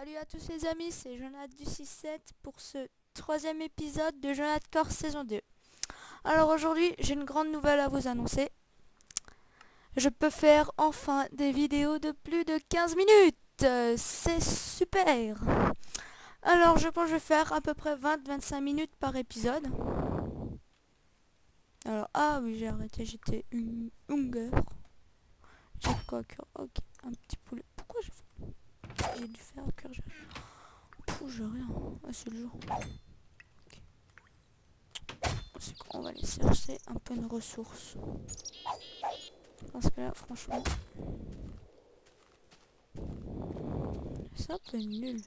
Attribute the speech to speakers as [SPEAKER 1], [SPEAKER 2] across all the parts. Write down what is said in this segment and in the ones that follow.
[SPEAKER 1] Salut à tous les amis, c'est Jonathan du 6-7 pour ce troisième épisode de Jonathan Core saison 2. Alors aujourd'hui, j'ai une grande nouvelle à vous annoncer. Je peux faire enfin des vidéos de plus de 15 minutes. C'est super. Alors je pense que je vais faire à peu près 20-25 minutes par épisode. Alors, ah oui, j'ai arrêté, j'étais une hunger. J'ai quoi cœur? Ok, un petit poulet. Pourquoi j'ai dû faire cœur? J'ai rien. Ah, c'est le jour. C'est quoi? On va aller chercher un peu de ressources. Parce que là, franchement, c'est un peu nul.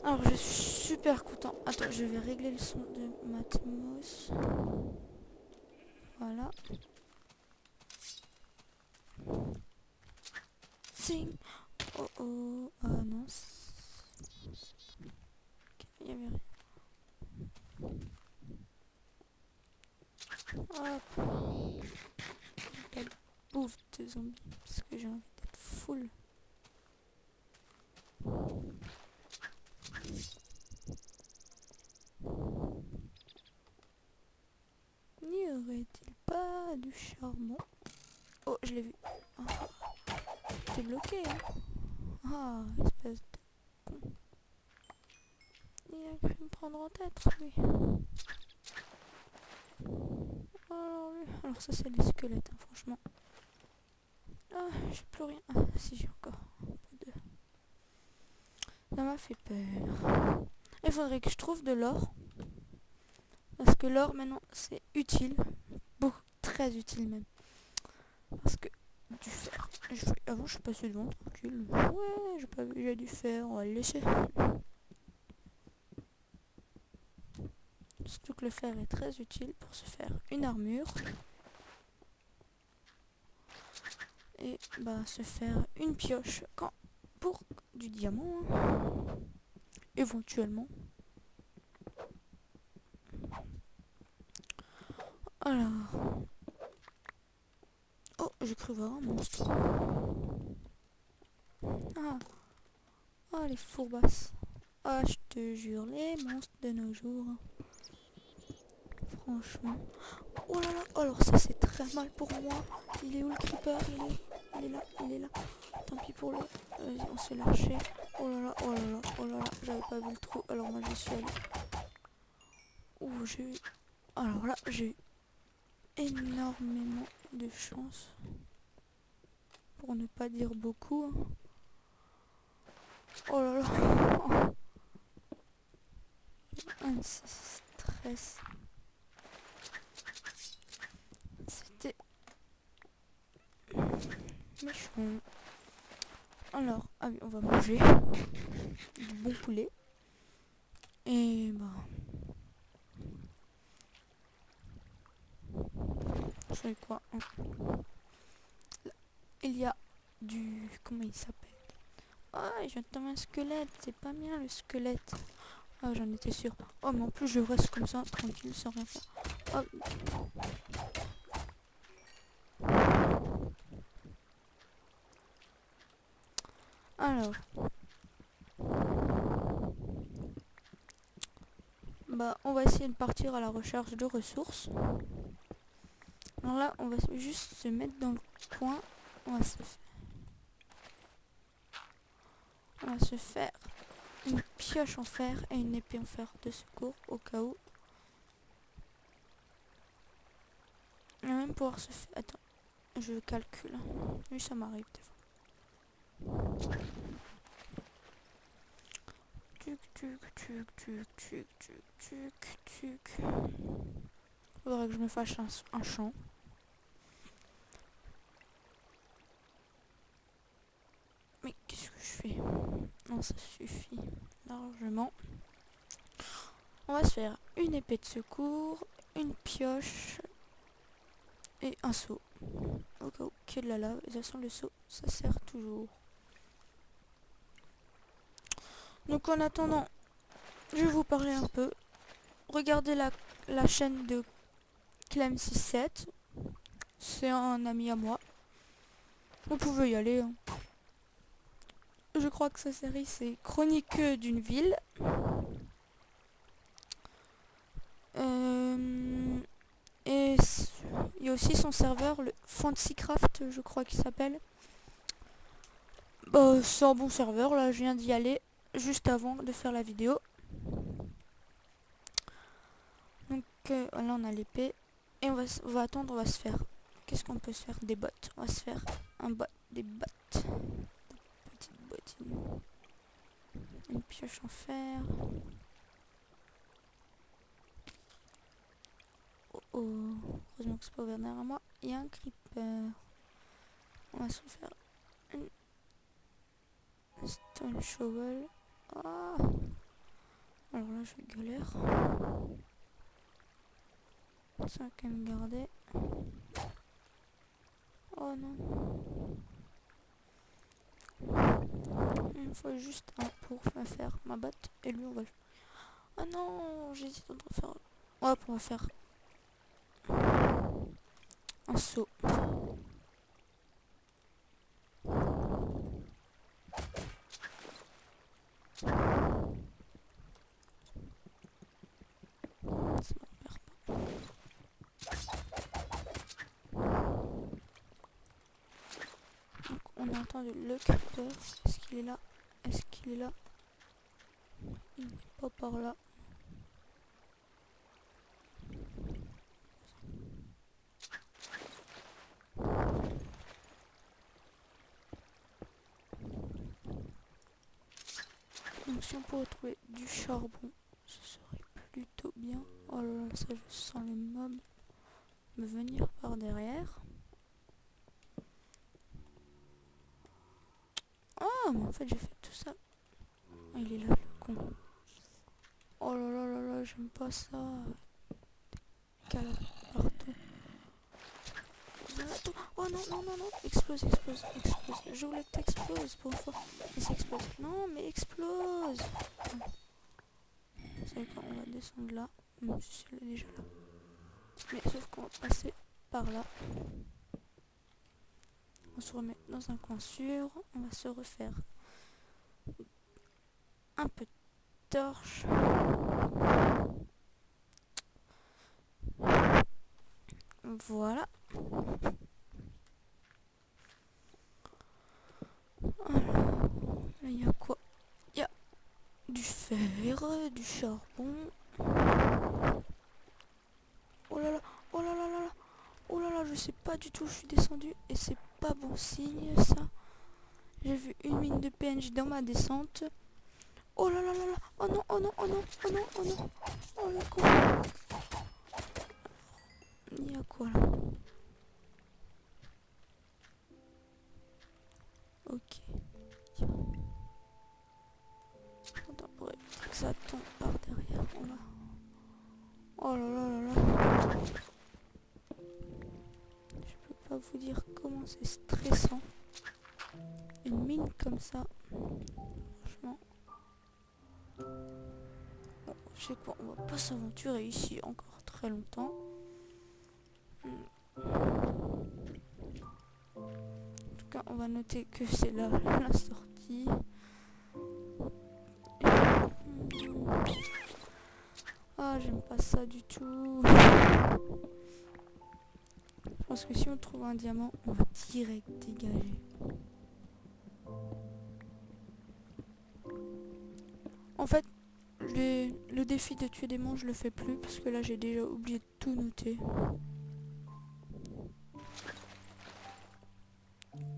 [SPEAKER 1] Alors, je suis super content. Attends, je vais régler le son de Matmos. Voilà. Sing. Oh oh. Ah non. Il y avait rien. Hop. Quelle bouffe de zombies. Parce que j'ai envie d'être full. N'y aurait-il pas du charbon? Oh, je l'ai vu. Ah, t'es bloqué, hein? Ah, espèce de con. Il a cru me prendre en tête, lui. Alors ça, c'est les squelettes, hein, franchement. Ah, j'ai plus rien. Ah, si, j'ai encore un peu de... Ça m'a fait peur. Il faudrait que je trouve de l'or. Parce que l'or, maintenant, c'est utile. Beaucoup, très utile même. Parce que du fer. Avant, je suis passé devant, tranquille. Ouais, j'ai pas vu, j'ai du fer, on va le laisser. Surtout que le fer est très utile pour se faire une armure. Et bah, se faire une pioche pour du diamant. Hein. Éventuellement. Alors. Oh, j'ai cru voir un monstre. Ah. Oh, les fourbasses. Ah, je te jure, les monstres de nos jours. Franchement. Oh là là, alors ça c'est très mal pour moi. Il est où le creeper? Il est là, il est là. Tant pis pour le... Vas-y, on se fait lâcher. Oh là là, oh là là, oh là là. J'avais pas vu le trou, alors moi j'y suis allée. Ouh, j'ai eu... Alors là, j'ai eu énormément de chance. Pour ne pas dire beaucoup. Hein. Oh là là. Un stress. C'était méchant. Alors, ah oui, on va manger du bon poulet. Et bah... Je sais quoi. Hein. Il y a du... Comment il s'appelle? Ah, j'entends un squelette. C'est pas bien le squelette. Ah, j'en étais sûre. Oh, mais en plus, je reste comme ça, tranquille, sans rien faire. Oh. Alors. Bah, on va essayer de partir à la recherche de ressources. Alors là, on va juste se mettre dans le coin. On va se faire une pioche en fer et une épée en fer de secours au cas où. On va même pouvoir se faire... Attends, je calcule. Oui, ça m'arrive des fois. Tuc, tuc, tuc, tuc, tuc, tuc, tuc, tuc. Faudrait que je me fasse un champ. Mais qu'est-ce que je fais? Non, ça suffit largement. On va se faire une épée de secours, une pioche et un seau. Au cas où qu'il y ait de la lave. Et de toute façon, le seau, ça sert toujours. Donc en attendant, je vais vous parler un peu. Regardez la chaîne de Clem67. C'est un ami à moi. Vous pouvez y aller. Hein. Je crois que sa série c'est Chronique d'une ville. Et il y a aussi son serveur, le Fantasycraft, je crois qu'il s'appelle. C'est un bon serveur, là je viens d'y aller juste avant de faire la vidéo. Donc là on a l'épée. Et on va attendre, on va se faire... Qu'est-ce qu'on peut se faire? Des bottes. On va se faire des bottes. Des petites bottines. Une pioche en fer. Oh oh. Heureusement que c'est pas ouvert derrière moi. Il y a un creeper. On va se faire une stone shovel. Ah. Alors là je galère. Ça va quand même garder. Oh non. Il me faut juste un pour me faire ma botte. Et lui on va... Ah non, j'hésite entre faire... Hop, on va faire un saut. Ça m'emmerde pas. Donc on a entendu le creeper. Est-ce qu'il est là? Est-ce qu'il est là? Il n'est pas par là. Donc si on pouvait trouver du charbon, ce serait plutôt bien. Oh là là, ça je sens les mobs me venir par derrière. Ah mais en fait j'ai fait tout ça. Ah, il est là le con. Oh là là là là, j'aime pas ça. Calme partout. Oh non non non non, explose, explose, explose. Je voulais que t'exploses pour une fois. Mais ça explose. Non mais explose. C'est quand on va descendre là. Même si elle est déjà là. Mais sauf qu'on va passer par là. On se remet dans un coin sûr. On va se refaire un peu de torche. Voilà. Alors, là il y a quoi? Il y a du fer, du charbon. Oh là là, oh là là là là. Oh là là, je sais pas du tout où je suis descendu et c'est pas bon signe ça. J'ai vu une mine de PNJ dans ma descente. Oh là là là là. Oh non, oh non, oh non, oh non, oh non. Oh le con. Il y a quoi là? Ok. Attends, pour éviter que ça tombe par derrière. Oh là. Oh là là là là. Je peux pas vous dire comment c'est stressant. Une mine comme ça. Franchement. Bon, je sais quoi, on va pas s'aventurer ici encore très longtemps. En tout cas, on va noter que c'est là la sortie. Ah, j'aime pas ça du tout. Je pense que si on trouve un diamant, on va direct dégager. En fait, le défi de tuer des monstres, je le fais plus parce que là, j'ai déjà oublié de tout noter.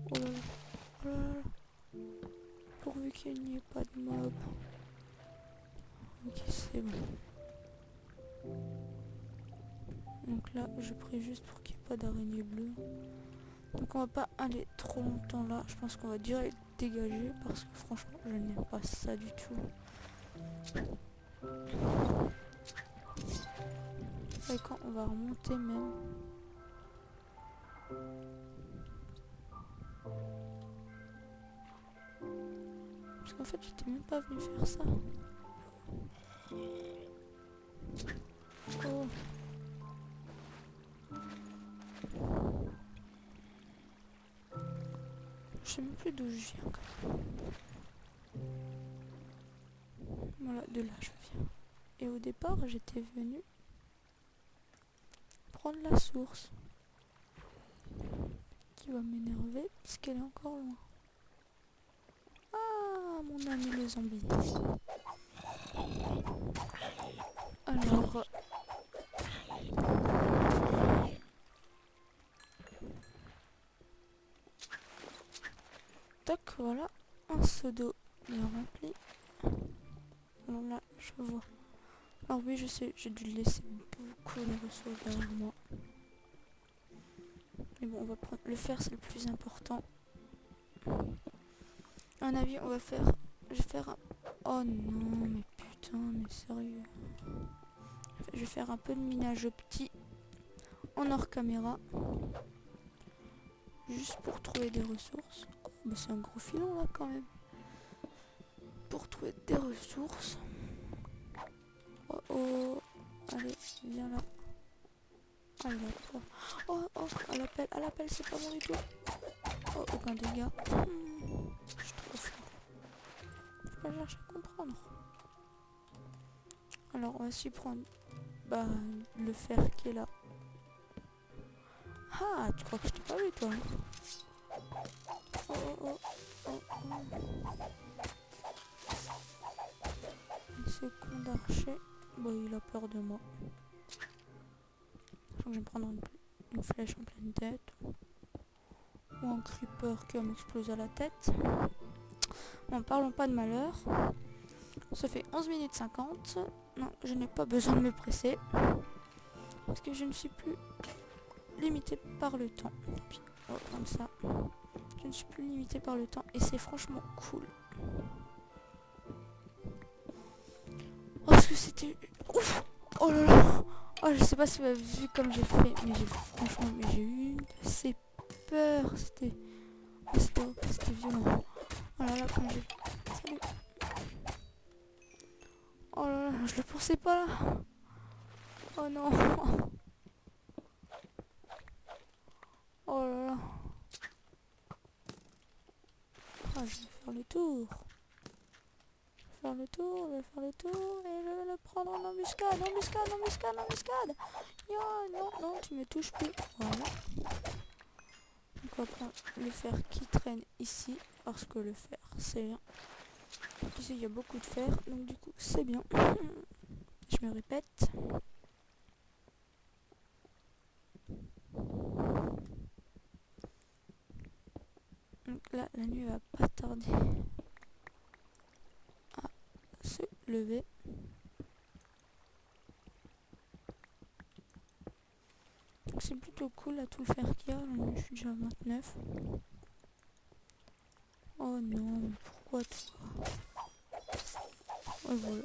[SPEAKER 1] Oh là là, oh là là. Pourvu qu'il n'y ait pas de mob. Ok, c'est bon. Donc là, je prie juste pour qu'il n'y ait pas d'araignée bleue. Donc on va pas aller trop longtemps là. Je pense qu'on va direct dégager parce que franchement, je n'aime pas ça du tout. Et quand on va remonter même. Parce qu'en fait, j'étais même pas venu faire ça. Oh. Je sais même plus d'où je viens quand même. Voilà, de là je viens. Et au départ, j'étais venue prendre la source. Qui va m'énerver parce qu'elle est encore loin. Ah, mon ami le zombie. Alors... Tac, voilà. Un seau d'eau bien rempli. Alors là, je vois. Alors oui, je sais, j'ai dû laisser beaucoup de ressources derrière moi. Mais bon, on va prendre... Le fer, c'est le plus important. À mon avis, on va faire... Je vais faire un... Oh non, mais putain, mais sérieux. Je vais faire un peu de minage au petit en hors caméra. Juste pour trouver des ressources. Oh, mais c'est un gros filon là quand même. Pour trouver des ressources. Oh oh. Allez, viens là. Allez là. Oh oh, à l'appel, c'est pas bon du tout. Oh, aucun dégât. Je suis trop fort. Faut pas chercher à comprendre. Alors on va s'y prendre. Bah, le fer qui est là. Ah, tu crois que je t'ai pas vu toi hein? Oh oh oh oh oh. Et ce con d'archer, bah il a peur de moi. Je crois que je vais me prendre une flèche en pleine tête. Ou un creeper qui va m'exploser à la tête. Bon, parlons pas de malheur. Ça fait 11 minutes 50. Non, je n'ai pas besoin de me presser. Parce que je ne suis plus limitée par le temps. Puis, oh, comme ça. Je ne suis plus limitée par le temps. Et c'est franchement cool. Oh, parce que c'était... Ouf. Oh là là. Oh, je sais pas si vous avez vu comme j'ai fait. Mais franchement, j'ai eu une de ces peurs. C'était violent. Oh là là, comme j'ai... Salut. Oh là là, je le pensais pas là. Oh non. Oh là là. Ah, je vais faire le tour. Je vais faire le tour et je vais le prendre en embuscade. Yo, non, non, tu me touches plus. Voilà. Donc on va prendre le fer qui traîne ici parce que le fer c'est bien. Ici il y a beaucoup de fer donc du coup c'est bien. Je me répète. Donc là la nuit va pas tarder à se lever. C'est plutôt cool là tout le fer qu'il y a. Je suis déjà à 29. Oh non, mais pourquoi toi? Et voilà.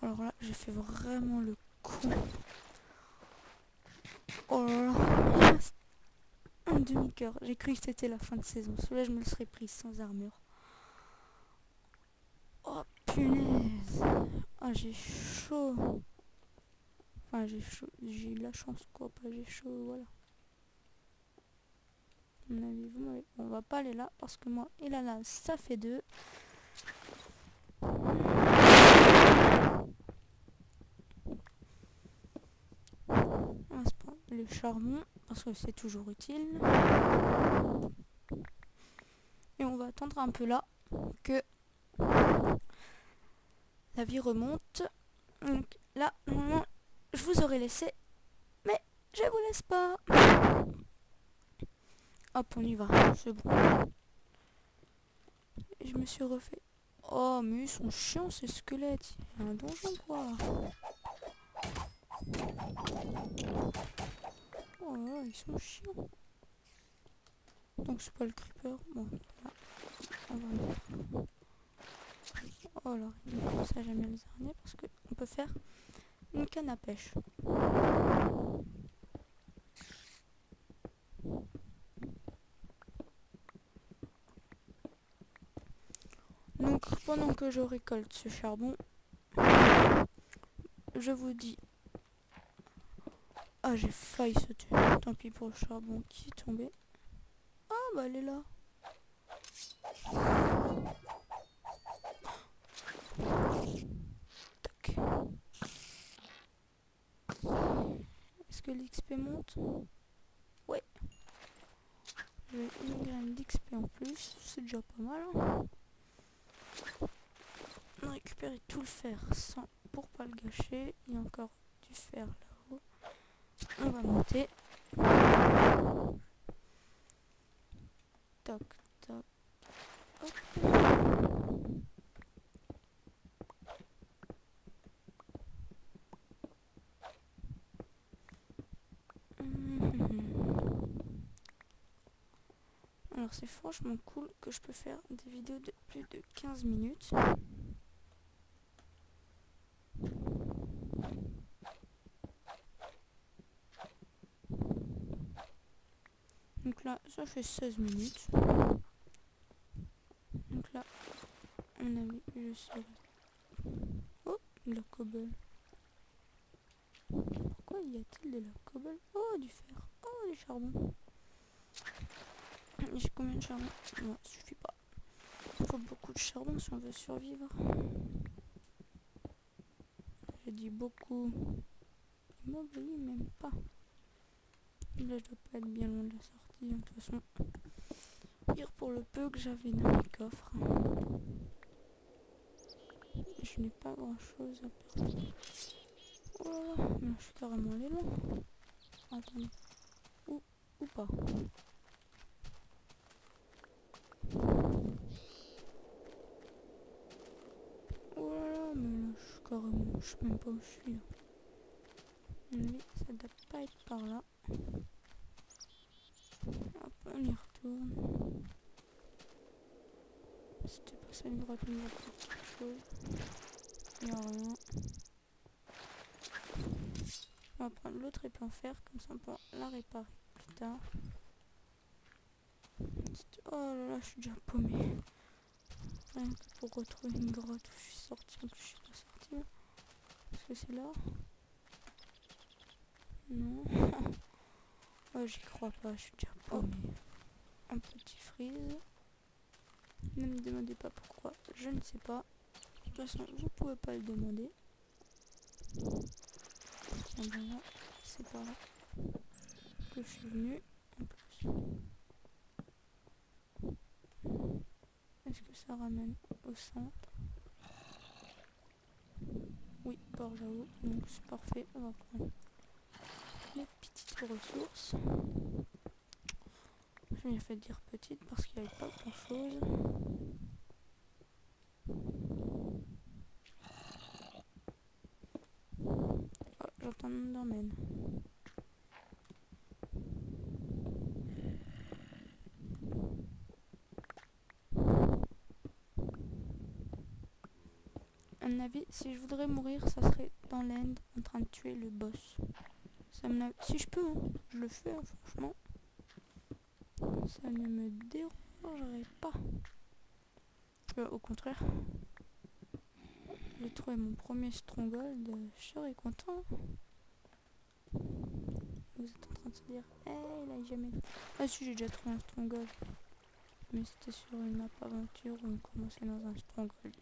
[SPEAKER 1] Alors là, j'ai fait vraiment le con. Oh là là. Un demi-cœur. J'ai cru que c'était la fin de saison. Celui-là, je me le serais prise sans armure. Oh punaise. Ah, j'ai chaud. Enfin, j'ai chaud. J'ai eu de la chance, quoi. Pas j'ai chaud, voilà. À mon avis, on va pas aller là parce que moi et là, ça fait 2. On va se prendre le charbon parce que c'est toujours utile. Et on va attendre un peu là que la vie remonte. Donc là, normalement, je vous aurais laissé, mais je vous laisse pas. Hop, on y va, c'est bon. Et je me suis refait. Oh, mais ils sont chiants ces squelettes. Il y a un donjon quoi. Oh là, ils sont chiants. Donc c'est pas le creeper. Bon, là, on va mettre. Oh là, ça j'aime bien les araignées parce qu'on peut faire une canne à pêche. Donc pendant que je récolte ce charbon, je vous dis Ah, j'ai failli sauter. Tant pis pour le charbon qui est tombé. Ah, bah elle est là. Tac. Est-ce que l'XP monte? Ouais. J'ai une graine d'XP en plus. C'est déjà pas mal. Hein. On a récupéré tout le fer sans pour pas le gâcher. Il y a encore du fer là-haut. On va monter. Toc, toc. Hop. Alors c'est franchement cool que je peux faire des vidéos de plus de 15 minutes. Donc là, ça fait 16 minutes. Donc là, à mon avis, je serai... Oh, de la cobble. Pourquoi y a-t-il de la cobble? Oh, du fer. Oh, du charbon. J'ai combien de charbon? Non, ça suffit pas. Il faut beaucoup de charbon si on veut survivre. J'ai dit beaucoup. Il m'obéit même pas. Là, je dois pas être bien loin de la sortie. De toute façon, pire pour le peu que j'avais dans mes coffres. Je n'ai pas grand chose à perdre. Oh là là, mais là, je suis carrément allé loin. Attendez. Ou pas. Oh là là, mais là, je suis carrément... Je sais même pas où je suis là. Oui, ça doit pas être par là. Hop, on y retourne. C'était pas ça une grotte, mais il y a peut-être quelque chose. Il n'y a rien. On va prendre l'autre épée en fer, comme ça on pourra la réparer plus tard. Oh là là, je suis déjà paumée. Rien que pour retrouver une grotte où je suis sortie. En plus, je suis pas sortie là. Est-ce que c'est là? Non. Oh, j'y crois pas, je suis déjà paumée. Un petit freeze. Ne me demandez pas pourquoi, je ne sais pas. De toute façon, vous pouvez pas le demander. Tiens, ben là, c'est par là que je suis venue. En plus. Est-ce que ça ramène au centre? Oui, par là-haut. Donc c'est parfait. On va prendre les petites ressources. J'ai bien fait de dire petite parce qu'il n'y avait pas grand chose. Oh, j'entends un Enderman. À mon avis, si je voudrais mourir, ça serait dans l'end en train de tuer le boss. Si je peux, hein, je le fais, hein, franchement. Ça ne me dérangerait pas. Au contraire, j'ai trouvé mon premier stronghold, je serais content. Vous êtes en train de se dire, hey, il a jamais... Ah si, j'ai déjà trouvé un stronghold. Mais c'était sur une map aventure où on commençait dans un stronghold.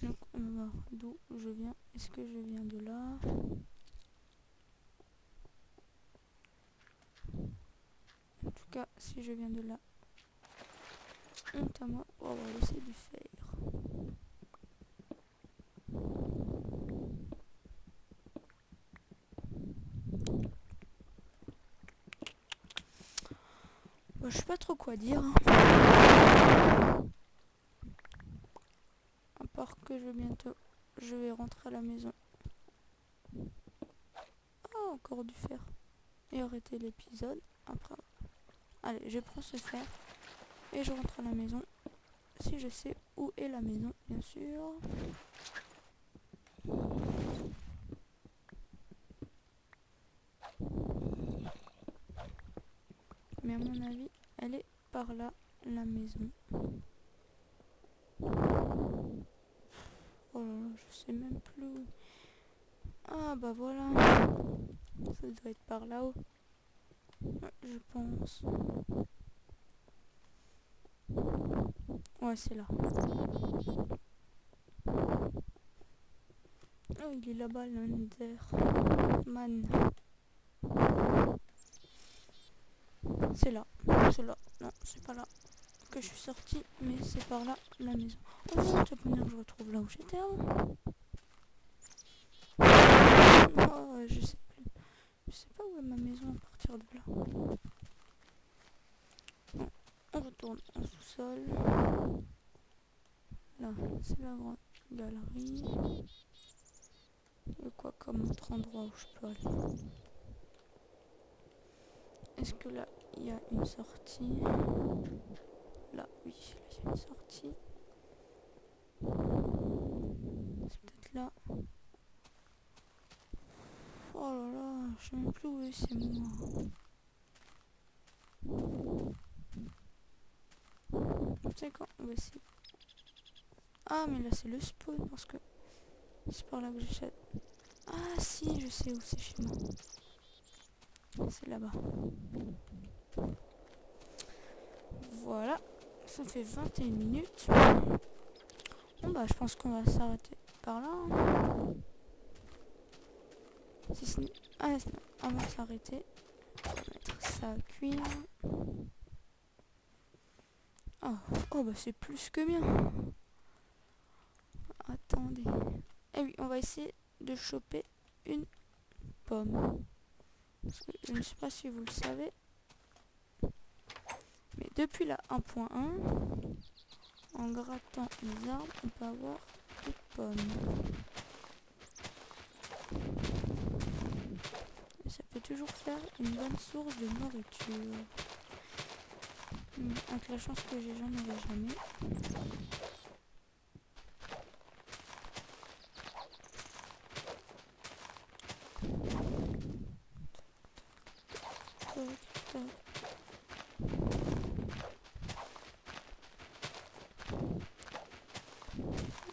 [SPEAKER 1] Donc on va voir d'où je viens. Est-ce que je viens de là? En tout cas, si je viens de là, honte à moi pour avoir laissé du fer. Bon, je sais pas trop quoi dire. À part que je vais rentrer à la maison. Ah, encore du fer. Et arrêter l'épisode. Après, allez, je prends ce fer et je rentre à la maison. Si je sais où est la maison, bien sûr. Mais à mon avis, elle est par là, la maison. Oh là là, je sais même plus. Ah bah voilà. Ça doit être par là-haut. Ouais, je pense. Ouais, c'est là. Oh, il est là-bas, l'Under. Man. C'est là. C'est là. Non, c'est pas là que je suis sortie, mais c'est par là, la maison. Oh non, tu vas venir que je retrouve là où j'étais avant. Oh, je sais plus. Je sais pas où est ma maison à partir de là. Bon, on retourne en sous-sol. Là, c'est la grande galerie. Il y a quoi comme autre endroit où je peux aller? Est-ce que là, il y a une sortie? Là, oui, là, il y a une sortie. C'est peut-être là. Oh là là, je sais même plus où est, c'est moi. Tu sais quoi, on va essayer. Ah, mais là, c'est le spawn parce que c'est par là que j'achète. Ah, si, je sais où c'est chez moi. C'est là-bas. Voilà, ça fait 21 minutes. Bon bah je pense qu'on va s'arrêter par là. Hein. Si ce n'est... Ah non, avant de s'arrêter, on va mettre ça à cuire. Oh, oh bah c'est plus que bien. Attendez. Eh oui, on va essayer de choper une pomme. Parce que je ne sais pas si vous le savez. Mais depuis la 1.1, en grattant les arbres, on peut avoir des pommes. Et ça peut toujours faire une bonne source de nourriture. Avec la chance que j'ai, j'en aurai jamais. Tac, tac.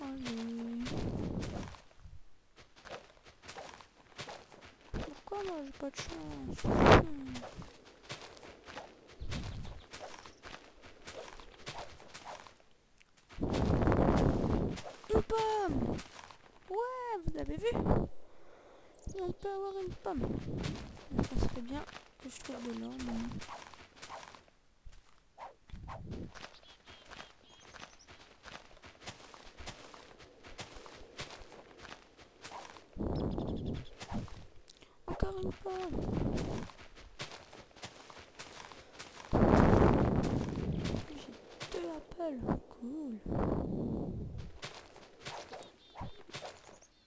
[SPEAKER 1] Allez. Pourquoi moi j'ai pas de chance? Une pomme! Ouais, vous avez vu? On peut avoir une pomme. Ça serait bien que je trouve de l'or maintenant. Encore une pomme! J'ai 2 apples. Cool.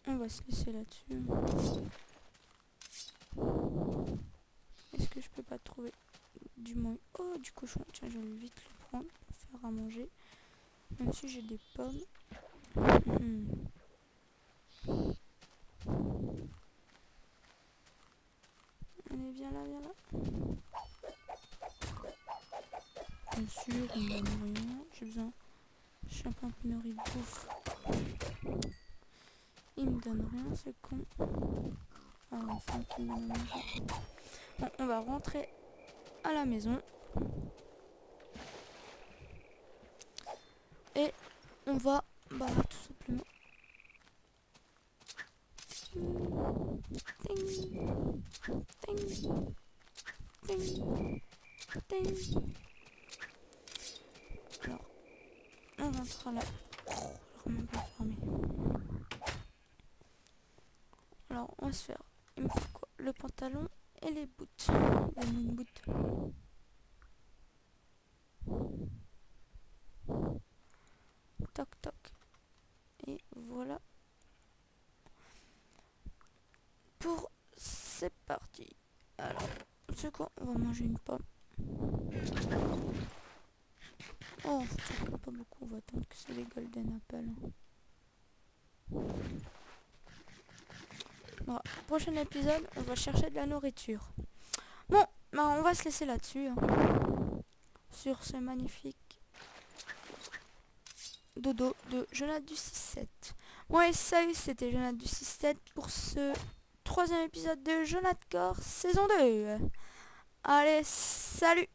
[SPEAKER 1] On va se laisser là-dessus. Est-ce que je peux pas trouver du moins... Oh, du cochon. Tiens, je vais vite le prendre pour faire à manger. Même si j'ai des pommes. Allez, viens là, viens là. Bien sûr, il me donne rien. J'ai besoin... Je suis un peu en pénurie de bouffe. Il me donne rien, c'est con. Ah, enfin, qu'il me donne rien. Bon, on va rentrer à la maison. Et on va, bah, tout simplement... Ting, ting, ting, ting. Alors, on rentrera là. Je ne pas fermé. Alors, on va se faire... Il me faut quoi? Le pantalon et les boots. Les moon boots. Toc toc. Et voilà. Pour... C'est parti. Alors, c'est quoi? On va manger une pomme. Oh, pas beaucoup. On va attendre que c'est les golden apples. Bon, prochain épisode, on va chercher de la nourriture. Bon, bah on va se laisser là-dessus. Hein. Sur ce magnifique dodo de Jonathan du 6-7. Ouais, salut, c'était Jonathan du 6-7 pour ce troisième épisode de Jonathan Core saison 2. Allez, salut!